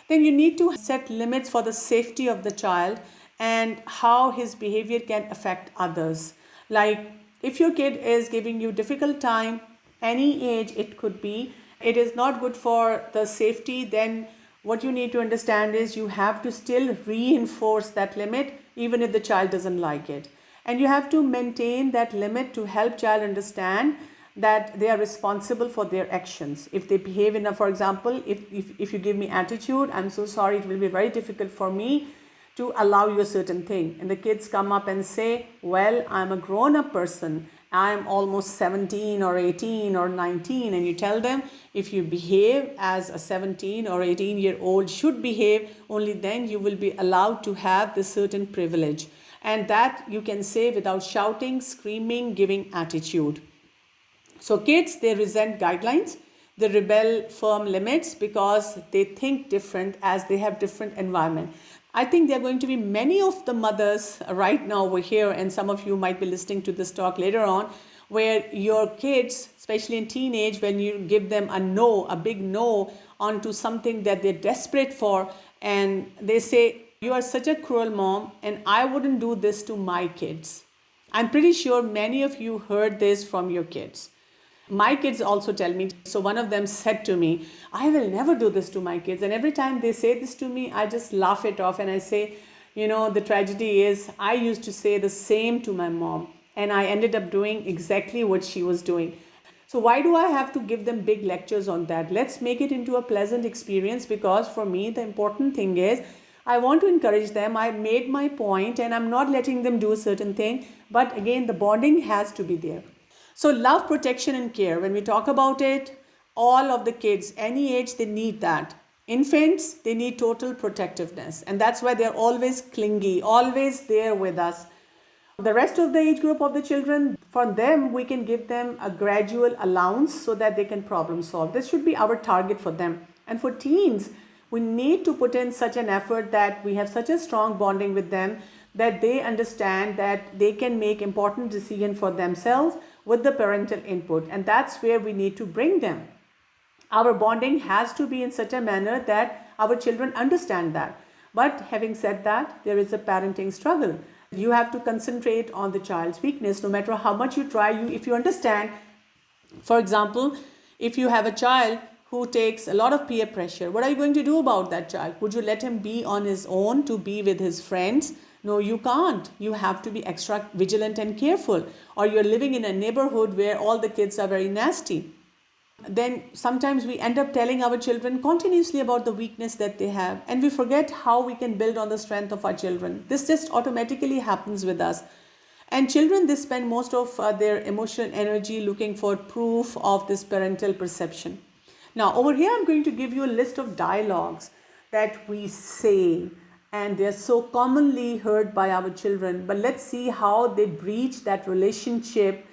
then you need to set limits for the safety of the child and how his behavior can affect others. Like if your kid is giving you difficult time, any age it could be, it is not good for the safety, then what you need to understand is you have to still reinforce that limit even if the child doesn't like it. And you have to maintain that limit to help child understand that they are responsible for their actions. If they behave in a, for example, if you give me attitude, I'm so sorry, it will be very difficult for me to allow you a certain thing. And the kids come up and say, well, I'm a grown up person, I'm almost 17 or 18 or 19. And you tell them, if you behave as a 17 or 18-year-old should behave, only then you will be allowed to have this certain privilege. And that you can say without shouting, screaming, giving attitude. So kids, they resent guidelines, they rebel firm limits because they think different as they have different environment. I think there are going to be many of the mothers right now over here, and some of you might be listening to this talk later on, where your kids, especially in teenage, when you give them a no, a big no onto something that they're desperate for, and they say, you are such a cruel mom and I wouldn't do this to my kids. I'm pretty sure many of you heard this from your kids. My kids also tell me. So one of them said to me, I will never do this to my kids. And every time they say this to me, I just laugh it off and I say, the tragedy is I used to say the same to my mom and I ended up doing exactly what she was doing. So why do I have to give them big lectures on that? Let's make it into a pleasant experience, because for me, the important thing is I want to encourage them. I made my point and I'm not letting them do a certain thing. But again, the bonding has to be there. So love, protection and care, when we talk about it, all of the kids, any age, they need that. Infants, they need total protectiveness. And that's why they're always clingy, always there with us. The rest of the age group of the children, for them, we can give them a gradual allowance so that they can problem solve. This should be our target for them. And for teens, we need to put in such an effort that we have such a strong bonding with them that they understand that they can make important decisions for themselves with the parental input. And that's where we need to bring them. Our bonding has to be in such a manner that our children understand that. But having said that, there is a parenting struggle. You have to concentrate on the child's weakness. No matter how much you try, if you understand, for example, if you have a child who takes a lot of peer pressure, what are you going to do about that child? Would you let him be on his own to be with his friends? No, you can't. You have to be extra vigilant and careful. Or you're living in a neighborhood where all the kids are very nasty. Then sometimes we end up telling our children continuously about the weakness that they have, and we forget how we can build on the strength of our children. This just automatically happens with us. And children, they spend most of their emotional energy looking for proof of this parental perception. Now, over here, I'm going to give you a list of dialogues that we say, and they're so commonly heard by our children. But let's see how they breach that relationship.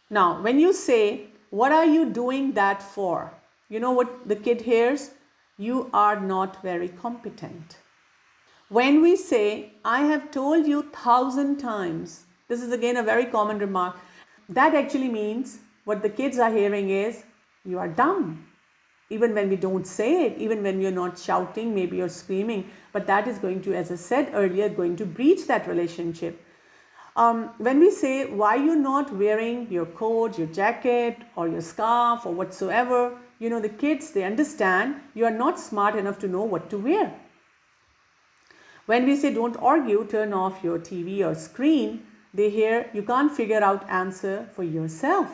Now, when you say, what are you doing that for? You know what the kid hears? You are not very competent. When we say, I have told you 1,000 times, this is again a very common remark. That actually means what the kids are hearing is, you are dumb. Even when we don't say it, even when you're not shouting, maybe you're screaming, but that is going to, as I said earlier, going to breach that relationship. When we say, why you're not wearing your coat, your jacket, or your scarf, or whatsoever, the kids, they understand you are not smart enough to know what to wear. When we say, don't argue, turn off your TV or screen, they hear you can't figure out answer for yourself.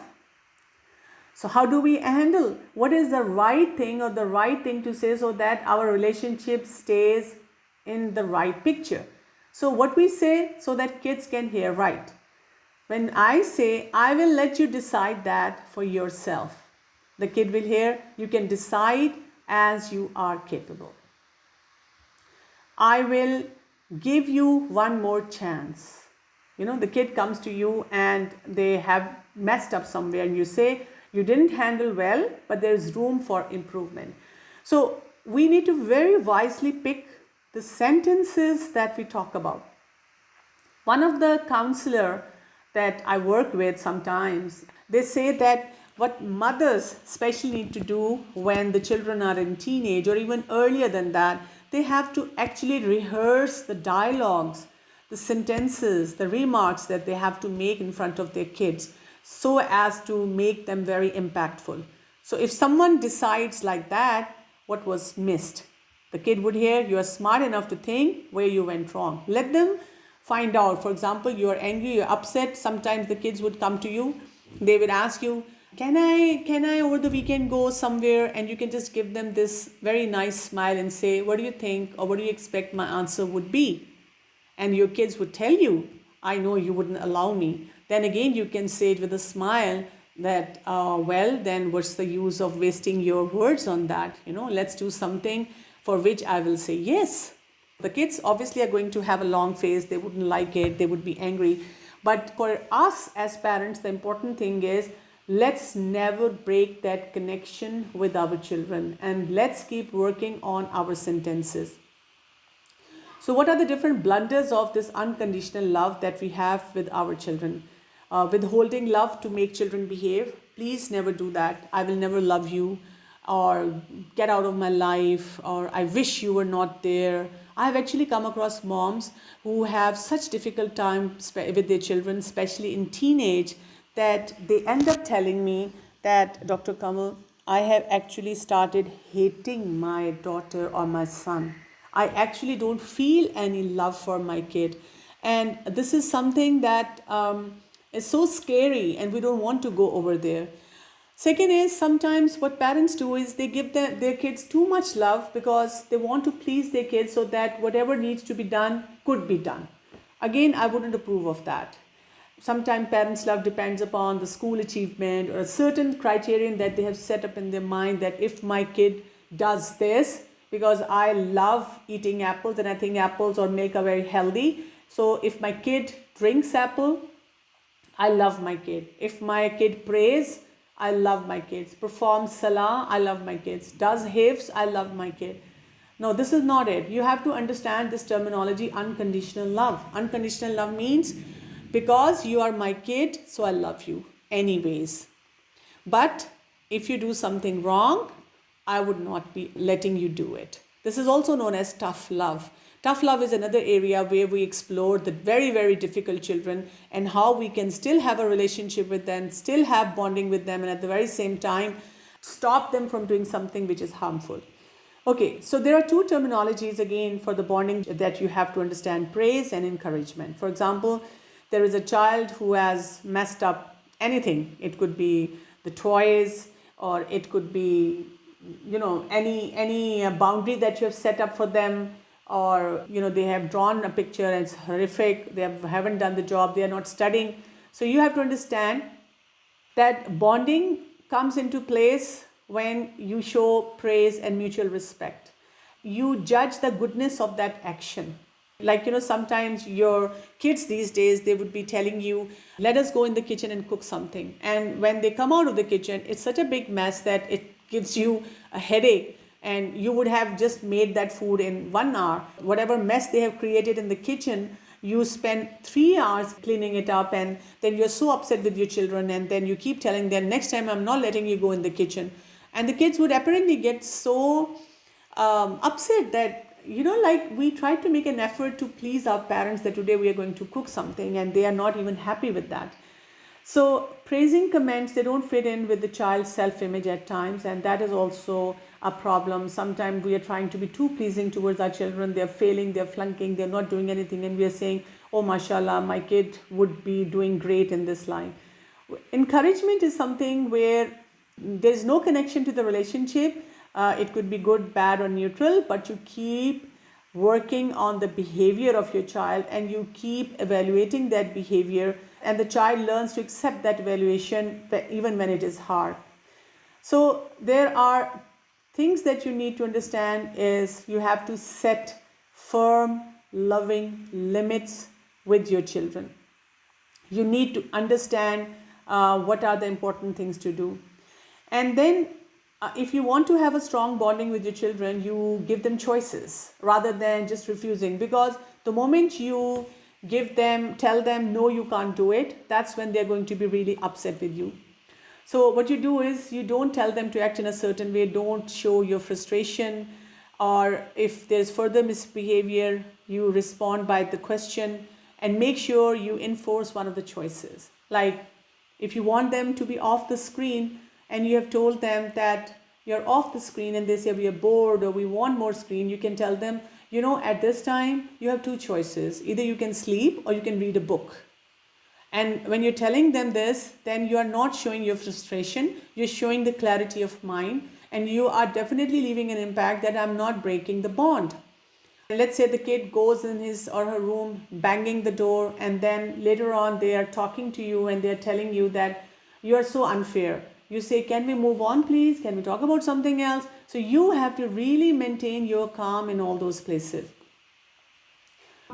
So how do we handle? What is the right thing or the right thing to say so that our relationship stays in the right picture? So what we say so that kids can hear right. When I say, I will let you decide that for yourself, the kid will hear, you can decide as you are capable. I will give you one more chance. The kid comes to you and they have messed up somewhere, and you say, you didn't handle well, but there's room for improvement. So we need to very wisely pick the sentences that we talk about. One of the counselor that I work with sometimes, they say that what mothers especially need to do when the children are in teenage or even earlier than that, they have to actually rehearse the dialogues, the sentences, the remarks that they have to make in front of their kids so as to make them very impactful. So if someone decides like that, what was missed? The kid would hear, you are smart enough to think where you went wrong. Let them find out. For example, you are angry, you're upset. Sometimes the kids would come to you. They would ask you, can I over the weekend go somewhere? And you can just give them this very nice smile and say, what do you think or what do you expect my answer would be? And your kids would tell you, I know you wouldn't allow me. Then again, you can say it with a smile that, well, then what's the use of wasting your words on that? Let's do something for which I will say yes. The kids obviously are going to have a long face. They wouldn't like it. They would be angry. But for us as parents, the important thing is, let's never break that connection with our children, and let's keep working on our sentences. So what are the different blunders of this unconditional love that we have with our children? Withholding love to make children behave. Please never do that. I will never love you, or get out of my life, or I wish you were not there. I have actually come across moms who have such difficult time with their children, especially in teenage, that they end up telling me that, Dr. Kamal, I have actually started hating my daughter or my son. I actually don't feel any love for my kid. And this is something that is so scary, and we don't want to go over there. Second is, sometimes what parents do is they give their kids too much love because they want to please their kids so that whatever needs to be done could be done. Again, I wouldn't approve of that. Sometimes parents' love depends upon the school achievement or a certain criterion that they have set up in their mind, that if my kid does this, because I love eating apples and I think apples or milk are very healthy. So if my kid drinks apple, I love my kid. If my kid prays, I love my kids. Performs salah, I love my kids. Does hifz, I love my kid. No, this is not it. You have to understand this terminology, unconditional love. Unconditional love means, because you are my kid, so I love you anyways. But if you do something wrong, I would not be letting you do it. This is also known as tough love. Tough love is another area where we explore the very, very difficult children and how we can still have a relationship with them, still have bonding with them, and at the very same time, stop them from doing something which is harmful. Okay, so there are two terminologies again for the bonding that you have to understand: praise and encouragement. For example, there is a child who has messed up anything. It could be the toys, or it could be any boundary that you have set up for them, or they have drawn a picture and it's horrific, they haven't done the job, they are not studying. So you have to understand that bonding comes into place when you show praise and mutual respect. You judge the goodness of that action. Like, sometimes your kids these days, they would be telling you, let us go in the kitchen and cook something. And when they come out of the kitchen, it's such a big mess that it gives you a headache, and you would have just made that food in 1 hour. Whatever mess they have created in the kitchen, you spend 3 hours cleaning it up, and then you're so upset with your children, and then you keep telling them, next time I'm not letting you go in the kitchen. And the kids would apparently get so upset that, like, we try to make an effort to please our parents that today we are going to cook something, and they are not even happy with that. So praising comments, they don't fit in with the child's self-image at times, and that is also a problem. Sometimes we are trying to be too pleasing towards our children. They're failing, they're flunking, they're not doing anything, and we are saying, oh, mashallah, my kid would be doing great in this line. Encouragement is something where there's no connection to the relationship. It could be good, bad, or neutral, but you keep working on the behavior of your child, and you keep evaluating that behavior, and the child learns to accept that evaluation even when it is hard. So there are things that you need to understand is you have to set firm, loving limits with your children. You need to understand what are the important things to do. And then if you want to have a strong bonding with your children, you give them choices rather than just refusing, because the moment you tell them, no, you can't do it, that's when they're going to be really upset with you. So what you do is you don't tell them to act in a certain way, don't show your frustration, or if there's further misbehavior, you respond by the question, and make sure you enforce one of the choices. Like if you want them to be off the screen and you have told them that you're off the screen and they say we are bored or we want more screen, you can tell them, at this time you have two choices. Either you can sleep or you can read a book. And when you're telling them this, then you are not showing your frustration, you're showing the clarity of mind, and you are definitely leaving an impact that I'm not breaking the bond. Let's say the kid goes in his or her room banging the door, and then later on they are talking to you and they're telling you that you are so unfair. You say, can we move on please? Can we talk about something else? So you have to really maintain your calm in all those places.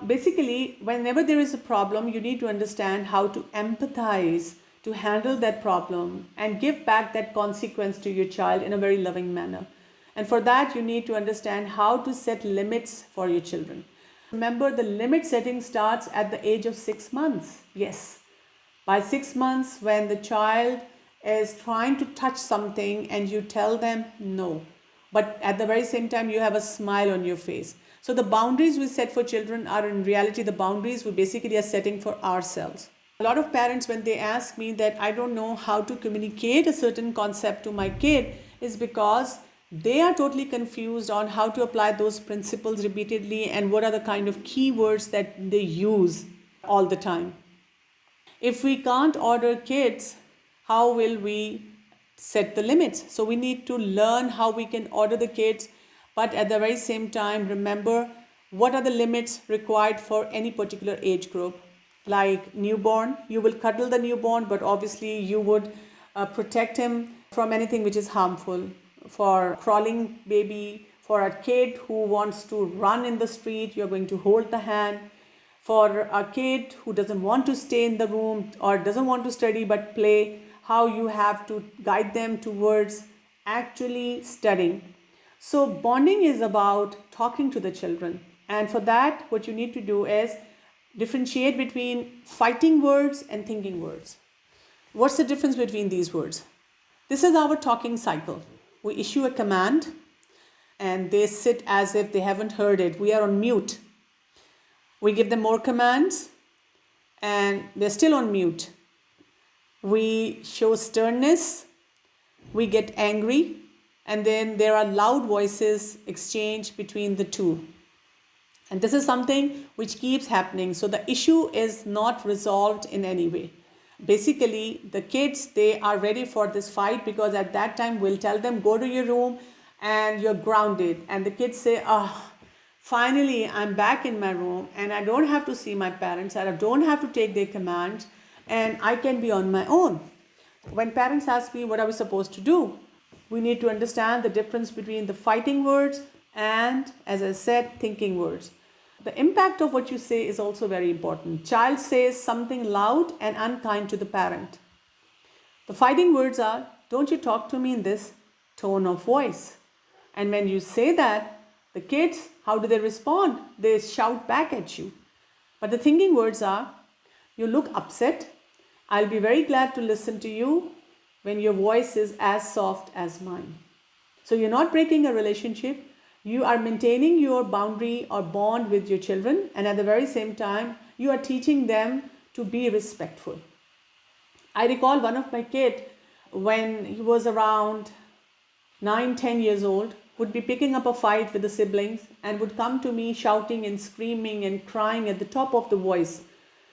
Basically, whenever there is a problem, you need to understand how to empathize to handle that problem and give back that consequence to your child in a very loving manner. And for that, you need to understand how to set limits for your children. Remember, the limit setting starts at the age of 6 months. Yes, by 6 months, when the child is trying to touch something and you tell them no, but at the very same time, you have a smile on your face. So the boundaries we set for children are in reality the boundaries we basically are setting for ourselves. A lot of parents, when they ask me that I don't know how to communicate a certain concept to my kid, is because they are totally confused on how to apply those principles repeatedly and what are the kind of keywords that they use all the time. If we can't order kids, how will we set the limits? So we need to learn how we can order the kids, but at the very same time, remember what are the limits required for any particular age group. Like newborn, you will cuddle the newborn, but obviously you would protect him from anything which is harmful. For crawling baby, for a kid who wants to run in the street, you're going to hold the hand. For a kid who doesn't want to stay in the room or doesn't want to study but play, how you have to guide them towards actually studying. So bonding is about talking to the children. And for that, what you need to do is differentiate between fighting words and thinking words. What's the difference between these words? This is our talking cycle. We issue a command and they sit as if they haven't heard it. We are on mute. We give them more commands and they're still on mute. We show sternness, we get angry, and then there are loud voices exchanged between the two. And this is something which keeps happening. So the issue is not resolved in any way. Basically, the kids, they are ready for this fight because at that time we'll tell them, go to your room and you're grounded. And the kids say, finally, I'm back in my room and I don't have to see my parents. I don't have to take their commands and I can be on my own. When parents ask me, what are we supposed to do? We need to understand the difference between the fighting words and, as I said, thinking words. The impact of what you say is also very important. Child says something loud and unkind to the parent. The fighting words are, don't you talk to me in this tone of voice. And when you say that, the kids, how do they respond? They shout back at you. But the thinking words are, you look upset. I'll be very glad to listen to you when your voice is as soft as mine. So you're not breaking a relationship. You are maintaining your boundary or bond with your children, and at the very same time, you are teaching them to be respectful. I recall one of my kids, when he was around 9-10 years old, would be picking up a fight with the siblings and would come to me shouting and screaming and crying at the top of the voice.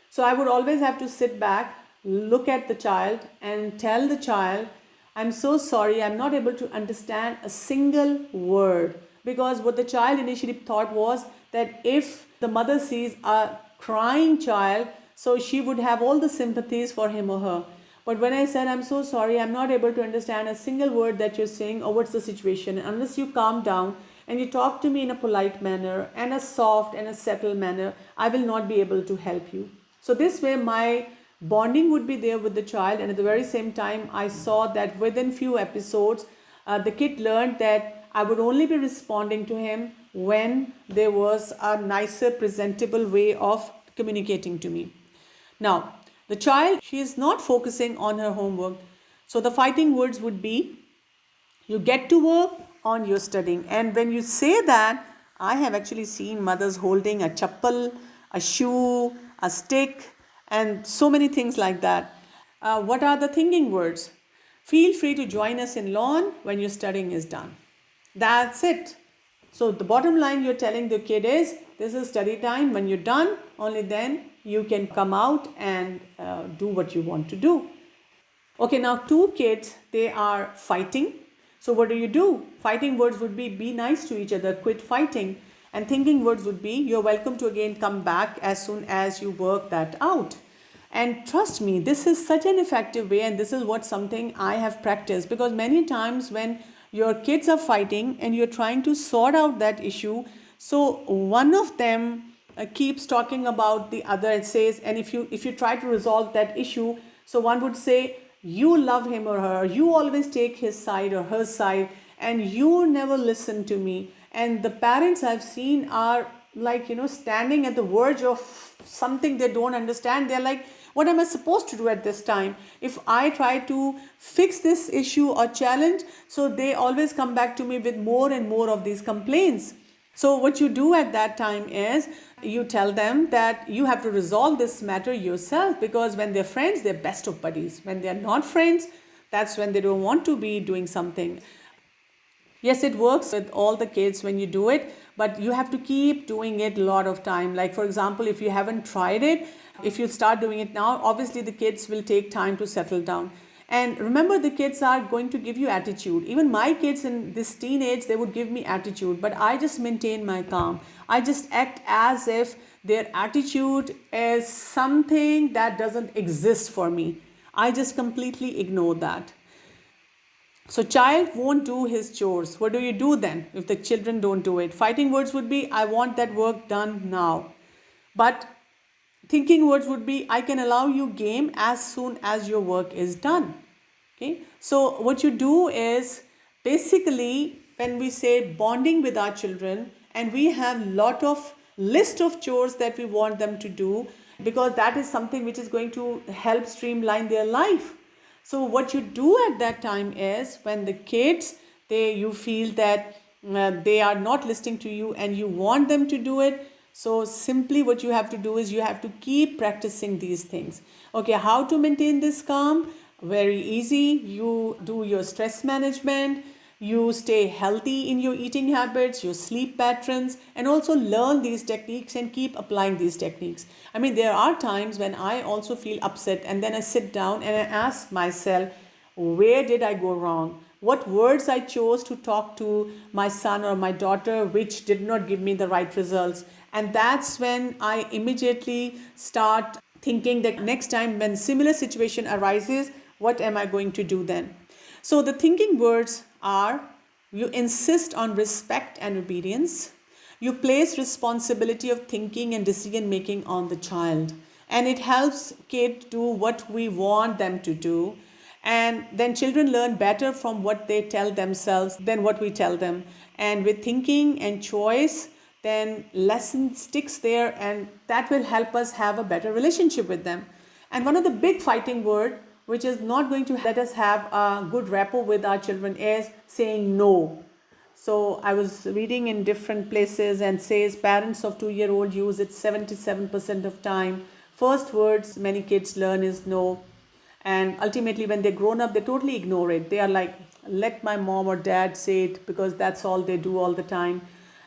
So I would always have to sit back, look at the child and tell the child, I'm so sorry, I'm not able to understand a single word. Because what the child initially thought was that if the mother sees a crying child, so she would have all the sympathies for him or her. But when I said, I'm so sorry, I'm not able to understand a single word that you're saying, or what's the situation, unless you calm down and you talk to me in a polite manner and a soft and a settled manner, I will not be able to help you. So this way my bonding would be there with the child, and at the very same time I saw that within few episodes the kid learned that I would only be responding to him when there was a nicer, presentable way of communicating to me. Now, the child, she is not focusing on her homework. So the fighting words would be, you get to work on your studying. And when you say that, I have actually seen mothers holding a chappal, a shoe, a stick, and so many things like that. What are the thinking words? Feel free to join us in lawn when your studying is done. That's it. So the bottom line you're telling the kid is, this is study time. When you're done, only then you can come out and do what you want to do. Okay, now two kids, they are fighting. So what do? Fighting words would be nice to each other, quit fighting. And thinking words would be, you're welcome to again come back as soon as you work that out. And trust me, this is such an effective way, and this is what something I have practiced, because many times when your kids are fighting and you're trying to sort out that issue, so one of them keeps talking about the other and says, and if you try to resolve that issue, so one would say, you love him or her, you always take his side or her side, and you never listen to me. And the parents I've seen are like, standing at the verge of something they don't understand. They're like, what am I supposed to do at this time if I try to fix this issue or challenge? So they always come back to me with more and more of these complaints. So what you do at that time is you tell them that you have to resolve this matter yourself, because when they're friends, they're best of buddies. When they're not friends, that's when they don't want to be doing something. Yes, it works with all the kids when you do it, but you have to keep doing it a lot of time. Like, for example, if you haven't tried it, if you start doing it now, obviously the kids will take time to settle down. And remember, the kids are going to give you attitude. Even my kids in this teenage, they would give me attitude, but I just maintain my calm. I just act as if their attitude is something that doesn't exist for me. I just completely ignore that. So child won't do his chores. What do you do then if the children don't do it? Fighting words would be, I want that work done now. But thinking words would be, I can allow you game as soon as your work is done. Okay. So what you do is, basically, when we say bonding with our children, and we have lot of list of chores that we want them to do, because that is something which is going to help streamline their life. So what you do at that time is, when the kids, you feel that they are not listening to you and you want them to do it, so simply what you have to do is you have to keep practicing these things. Okay, how to maintain this calm? Very easy. You do your stress management, you stay healthy in your eating habits, your sleep patterns, and also learn these techniques and keep applying these techniques. I mean, there are times when I also feel upset, and then I sit down and I ask myself, where did I go wrong? What words I chose to talk to my son or my daughter which did not give me the right results? And that's when I immediately start thinking that next time when similar situation arises, what am I going to do then? So the thinking words are, you insist on respect and obedience. You place responsibility of thinking and decision making on the child. And it helps kids do what we want them to do. And then children learn better from what they tell themselves than what we tell them. And with thinking and choice, then lesson sticks there, and that will help us have a better relationship with them. And one of the big fighting word which is not going to let us have a good rapport with our children is saying no. So I was reading in different places and says parents of 2-year-old use it 77% of time. First words many kids learn is no. And ultimately when they're grown up, they totally ignore it. They are like, let my mom or dad say it, because that's all they do all the time.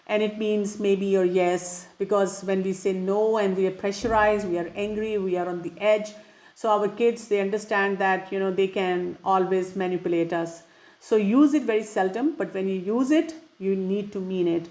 And it means maybe or yes, because when we say no and we are pressurized, we are angry, we are on the edge. So our kids, they understand that, they can always manipulate us. So use it very seldom, but when you use it, you need to mean it.